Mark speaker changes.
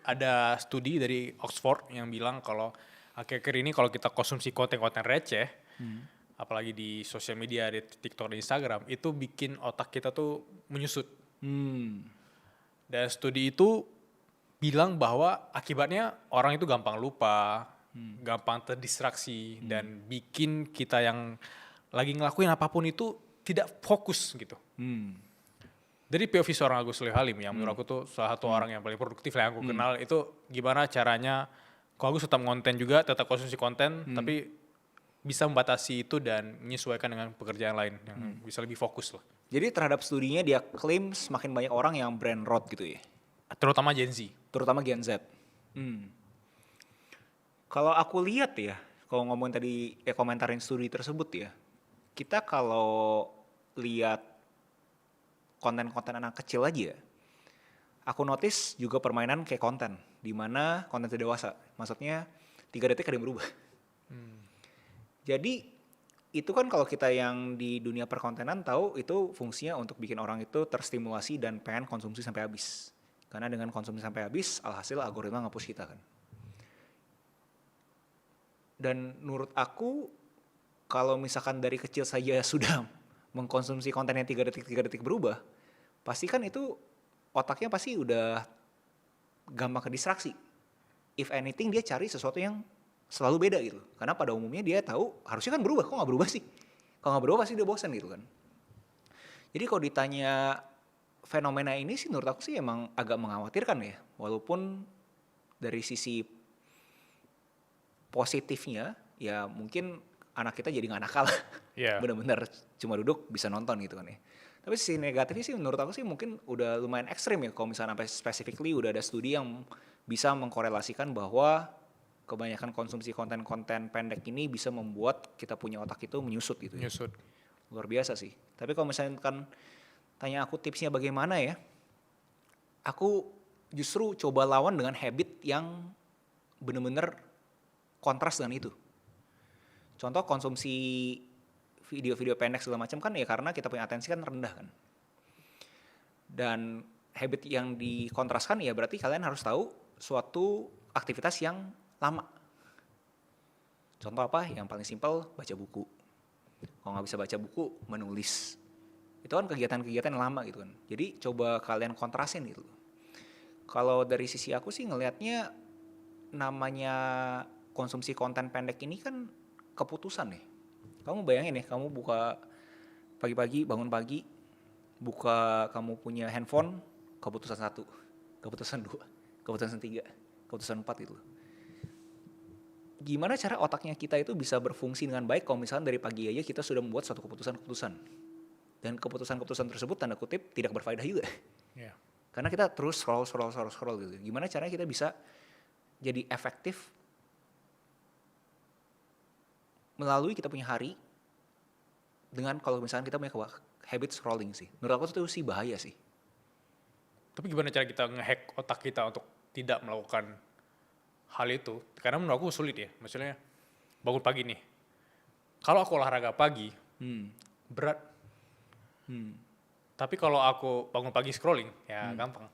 Speaker 1: ada studi dari Oxford yang bilang kalau akhir-akhir ini kalau kita konsumsi konten-konten receh, apalagi di sosial media, di TikTok dan Instagram, itu bikin otak kita tuh menyusut. Dan studi itu bilang bahwa akibatnya orang itu gampang lupa, gampang terdistraksi, dan bikin kita yang lagi ngelakuin apapun itu tidak fokus gitu. Dari POV seorang Agus Soleh Halim yang menurut aku tuh salah satu orang yang paling produktif lah yang aku kenal, itu gimana caranya kalau Agus tetap konten juga, tetap konsumsi konten, tapi bisa membatasi itu dan menyesuaikan dengan pekerjaan lain yang bisa lebih fokus lah.
Speaker 2: Jadi terhadap studinya dia klaim semakin banyak orang yang brain rot gitu ya?
Speaker 1: Terutama Gen Z.
Speaker 2: Terutama Gen Z. Kalau aku lihat ya, kalau ngomongin tadi komentarin studi tersebut ya, kita kalau lihat konten-konten anak kecil aja, aku notice juga permainan kayak konten, di mana konten dewasa, maksudnya 3 detik ada yang berubah. Jadi itu kan kalau kita yang di dunia perkontenan tahu itu fungsinya untuk bikin orang itu terstimulasi dan pengen konsumsi sampai habis. Karena dengan konsumsi sampai habis, alhasil algoritma nge-push kita kan. Dan menurut aku, kalau misalkan dari kecil saja sudah mengkonsumsi konten yang 3 detik berubah, pasti kan itu otaknya pasti udah gampang ke distraksi. If anything dia cari sesuatu yang selalu beda gitu. Karena pada umumnya dia tahu harusnya kan berubah, kok gak berubah sih? Kalau gak berubah pasti dia bosan gitu kan. Jadi kalau ditanya fenomena ini sih menurut aku sih emang agak mengkhawatirkan ya. Walaupun dari sisi positifnya ya mungkin anak kita jadi gak nakal.
Speaker 1: Yeah.
Speaker 2: Bener-bener cuma duduk bisa nonton gitu kan ya. Tapi sisi negatifnya sih menurut aku sih mungkin udah lumayan ekstrim ya. Kalau misalnya sampai specifically udah ada studi yang bisa mengkorelasikan bahwa kebanyakan konsumsi konten-konten pendek ini bisa membuat kita punya otak itu menyusut gitu ya.
Speaker 1: Menyusut.
Speaker 2: Luar biasa sih. Tapi kalau misalnya kan tanya aku tipsnya bagaimana ya, aku justru coba lawan dengan habit yang bener-bener kontras dengan itu. Contoh konsumsi video-video pendek segala macam kan ya karena kita punya atensi kan rendah kan. Dan habit yang dikontraskan ya berarti kalian harus tahu suatu aktivitas yang lama. Contoh apa? Yang paling simpel baca buku. Kalau nggak bisa baca buku, menulis. Itu kan kegiatan-kegiatan yang lama gitu kan. Jadi coba kalian kontrasin gitu. Kalau dari sisi aku sih ngelihatnya namanya konsumsi konten pendek ini kan keputusan nih. Kamu bayangin ya, kamu buka pagi-pagi, bangun pagi, buka kamu punya handphone, keputusan 1, keputusan 2, keputusan 3, keputusan 4 gitu. Gimana cara otaknya kita itu bisa berfungsi dengan baik kalau misalnya dari pagi aja kita sudah membuat suatu keputusan-keputusan. Dan keputusan-keputusan tersebut tanda kutip tidak berfaedah juga.
Speaker 1: Yeah.
Speaker 2: Karena kita terus scroll gitu. Gimana caranya kita bisa jadi efektif melalui kita punya hari dengan kalau misalnya kita punya habit scrolling sih. Menurut aku itu sih bahaya sih.
Speaker 1: Tapi gimana cara kita nge-hack otak kita untuk tidak melakukan hal itu? Karena menurut aku sulit ya. Maksudnya bangun pagi nih. Kalau aku olahraga pagi, berat. Tapi kalau aku bangun pagi scrolling, ya gampang.